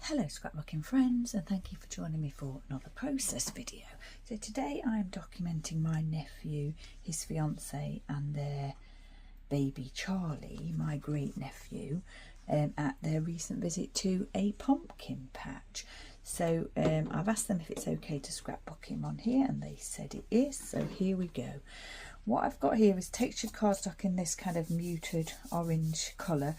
Hello scrapbooking friends, and thank you for joining me for another process video. So today I am documenting my nephew, his fiance and their baby Charlie, my great nephew, at their recent visit to a pumpkin patch. So I've asked them if it's okay to scrapbook him on here, and they said it is, so here we go. What I've got here is textured cardstock in this kind of muted orange colour.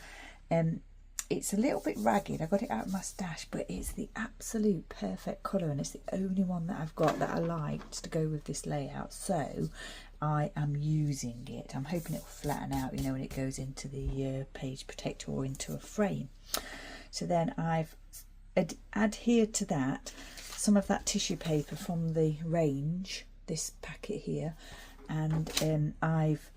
It's a little bit ragged. I got it out of my stash, but it's the absolute perfect colour, and it's the only one that I've got that I liked to go with this layout, so I am using it. I'm hoping it will flatten out, you know, when it goes into the page protector or into a frame. So then I've adhered to that some of that tissue paper from the range, this packet here, and I've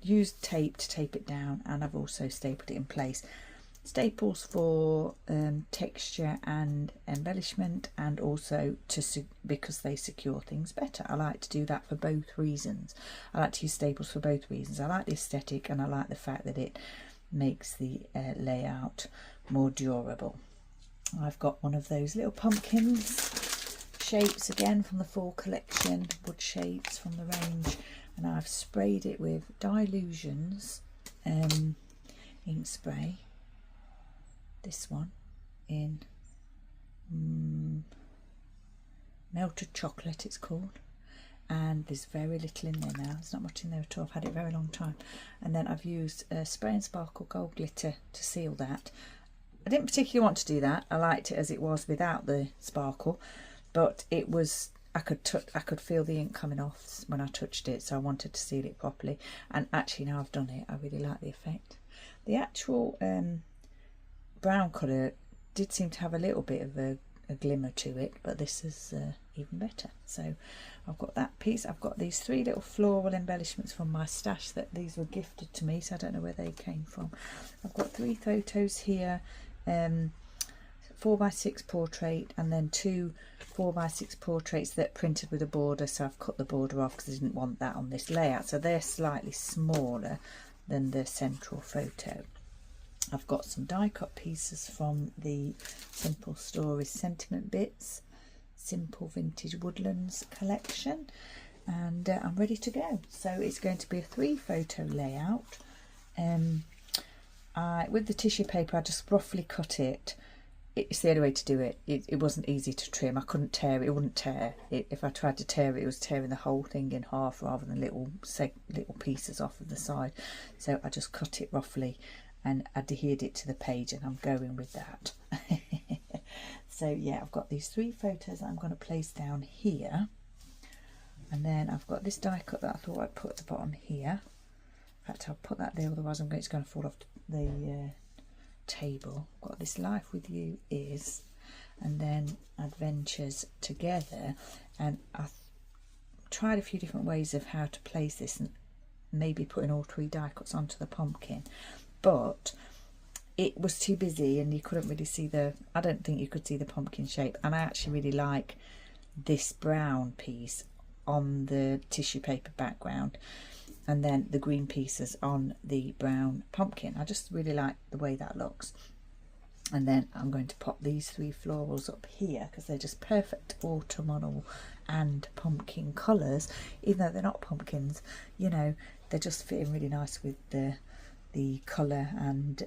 used tape to tape it down, and I've also stapled it in place. Staples for texture and embellishment, and also because they secure things better. I like to do that for both reasons. I like to use staples for both reasons. I like the aesthetic, and I like the fact that it makes the layout more durable. I've got one of those little pumpkins shapes again from the fall collection, wood shapes from the range, and I've sprayed it with Dilutions ink spray. This one in melted chocolate it's called, and there's very little in there now. There's not much in there at all. I've had it a very long time. And then I've used Spray and Sparkle gold glitter to seal that. I didn't particularly want to do that. I liked it as it was without the sparkle, but it was, I could feel the ink coming off when I touched it, so I wanted to seal it properly. And actually now I've done it, I really like the effect. The actual brown colour did seem to have a little bit of a glimmer to it, but this is even better. So I've got that piece. I've got these three little floral embellishments from my stash, that these were gifted to me, so I don't know where they came from. I've got 3 photos here, 4x6 portrait, and then 2 4x6 portraits that printed with a border, so I've cut the border off because I didn't want that on this layout, so they're slightly smaller than the central photo. I've got some die cut pieces from the Simple Stories Sentiment Bits Simple Vintage Woodlands collection, and I'm ready to go. So it's going to be a 3 photo layout. With the tissue paper I just roughly cut it. It's the only way to do it. It wasn't easy to trim. I couldn't tear it. It wouldn't tear. If I tried to tear it, it was tearing the whole thing in half rather than little pieces off of the side. So I just cut it roughly and adhered it to the page, and I'm going with that. So yeah, I've got these 3 photos that I'm going to place down here, and then I've got this die cut that I thought I'd put at the bottom here. In fact, I'll put that there, otherwise it's going to fall off the table. I've got this Life With You Is, and then Adventures Together, and I've tried a few different ways of how to place this, and maybe putting all 3 die cuts onto the pumpkin, but it was too busy and you couldn't really see I don't think you could see the pumpkin shape, and I actually really like this brown piece on the tissue paper background, and then the green pieces on the brown pumpkin. I just really like the way that looks. And then I'm going to pop these 3 florals up here because they're just perfect autumnal and pumpkin colours, even though they're not pumpkins, you know, they're just fitting really nice with the colour and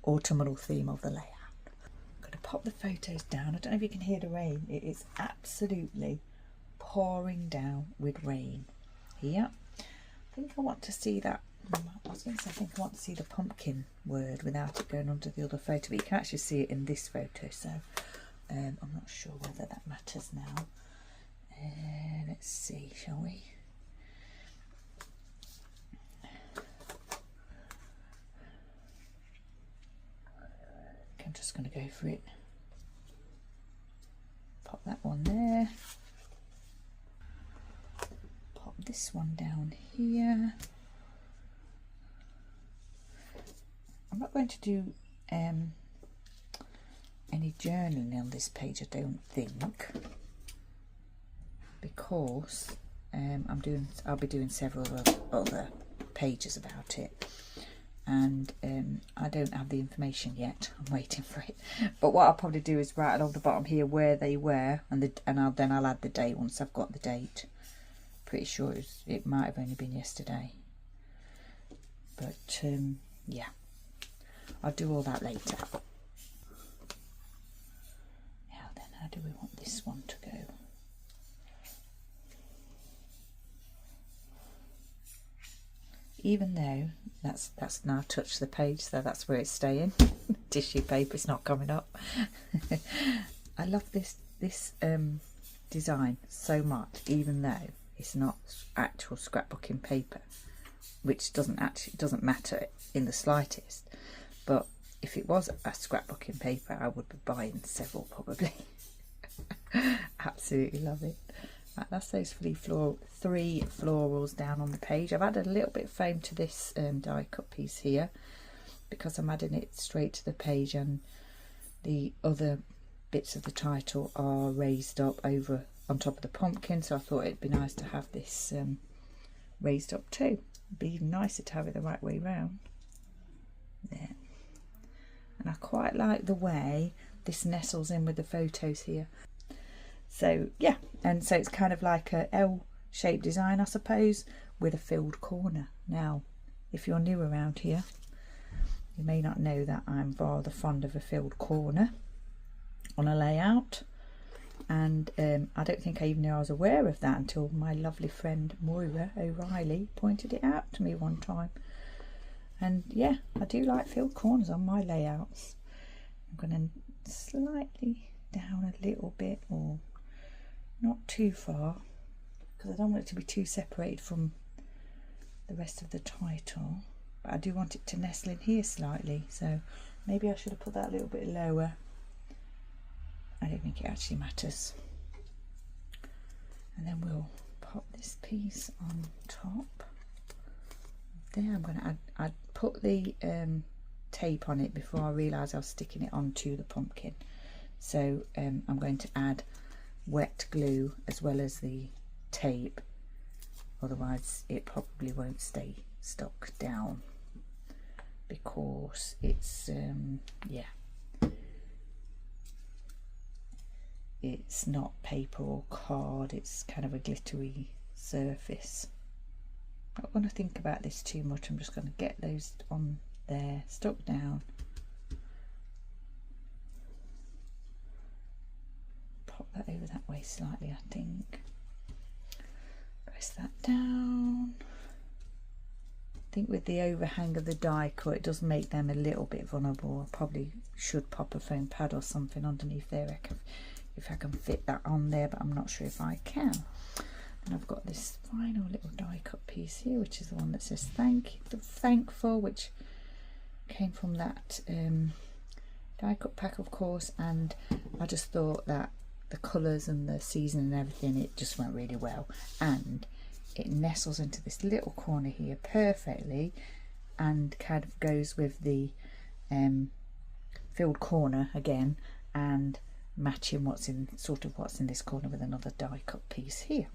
autumnal theme of the layout. I'm going to pop the photos down. I don't know if you can hear the rain. It is absolutely pouring down with rain here. I think I want to see that. I was going to say, I think I want to see the pumpkin word without it going onto the other photo, but you can actually see it in this photo, so I'm not sure whether that matters now. Let's see, shall we? I'm just going to go for it. Pop that one there. Pop this one down here. I'm not going to do any journaling on this page, I don't think, because I'll be doing several other pages about it. and I don't have the information yet. I'm waiting for it. But what I'll probably do is write along the bottom here where they were, and I'll add the date once I've got the date. Pretty sure it might have only been yesterday, but yeah, I'll do all that later. Now then, how do we want this one to go? Even though that's now touched the page, so that's where it's staying. Tissue paper's not coming up. I love this design so much, even though it's not actual scrapbooking paper, which doesn't matter in the slightest. But if it was a scrapbooking paper, I would be buying several probably. Absolutely love it. Right, that's those three florals down on the page. I've added a little bit of foam to this die cut piece here because I'm adding it straight to the page, and the other bits of the title are raised up over on top of the pumpkin, so I thought it'd be nice to have this raised up too. It'd be even nicer to have it the right way round. There. And I quite like the way this nestles in with the photos here. So yeah, and so it's kind of like a L-shaped design, I suppose, with a filled corner. Now, if you're new around here, you may not know that I'm rather fond of a filled corner on a layout, and I don't think I even knew I was aware of that until my lovely friend Moira O'Reilly pointed it out to me one time. And yeah, I do like filled corners on my layouts. I'm going to slightly down a little bit, or not too far, because I don't want it to be too separated from the rest of the title, but I do want it to nestle in here slightly, so maybe I should have put that a little bit lower. I don't think it actually matters. And then we'll pop this piece on top there. I'm going to I'd put the tape on it before I realised I was sticking it onto the pumpkin, so I'm going to add wet glue as well as the tape, otherwise it probably won't stay stuck down, because it's yeah, it's not paper or card, it's kind of a glittery surface. I'm not going to think about this too much, I'm just going to get those on there, stuck down. Pop that over that way slightly, I think. Press that down. I think with the overhang of the die cut, it does make them a little bit vulnerable. I probably should pop a foam pad or something underneath there if I can fit that on there, but I'm not sure if I can. And I've got this final little die cut piece here, which is the one that says thankful, which came from that die cut pack, of course, and I just thought that the colours and the season and everything, it just went really well, and it nestles into this little corner here perfectly, and kind of goes with the filled corner again, and matching what's in this corner with another die cut piece here.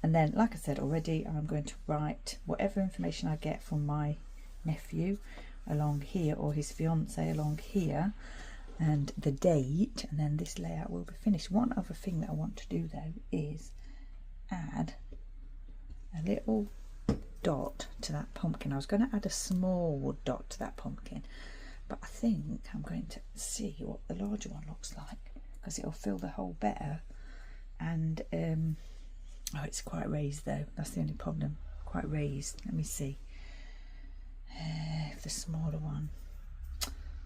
And then, like I said already, I'm going to write whatever information I get from my nephew along here, or his fiance along here, and the date, and then this layout will be finished. One other thing that I want to do though is add a little dot to that pumpkin. I was going to add a small dot to that pumpkin, but I think I'm going to see what the larger one looks like, because it'll fill the hole better. And oh, it's quite raised though, that's the only problem, quite raised. Let me see if the smaller one,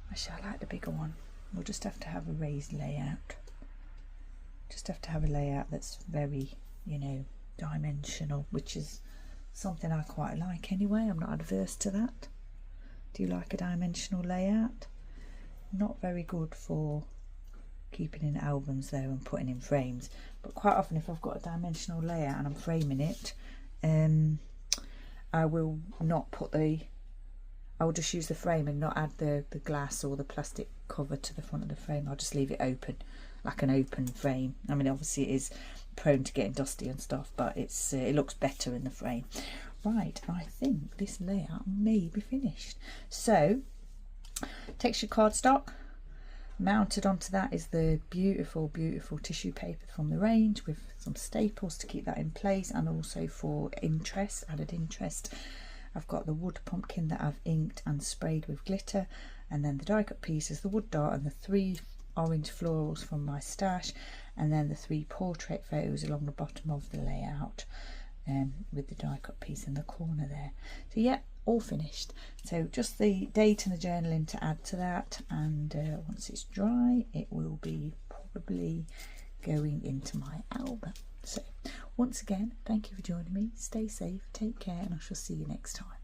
actually I like the bigger one. We'll just have to have a raised layout, just have to have a layout that's very, you know, dimensional, which is something I quite like anyway. I'm not adverse to that. Do you like a dimensional layout? Not very good for keeping in albums though and putting in frames, but quite often if I've got a dimensional layout and I'm framing it, I will not put I will just use the frame and not add the glass or the plastic cover to the front of the frame. I'll just leave it open, like an open frame. I mean, obviously it is prone to getting dusty and stuff, but it looks better in the frame. Right, I think this layout may be finished. So, texture cardstock. Mounted onto that is the beautiful, beautiful tissue paper from the range with some staples to keep that in place, and also for interest, added interest. I've got the wood pumpkin that I've inked and sprayed with glitter, and then the die cut pieces, the wood dart, and the 3 orange florals from my stash, and then the 3 portrait photos along the bottom of the layout, with the die cut piece in the corner there. So yeah, all finished. So just the date and the journaling to add to that, and once it's dry it will be probably going into my album. So once again, thank you for joining me. Stay safe, take care, and I shall see you next time.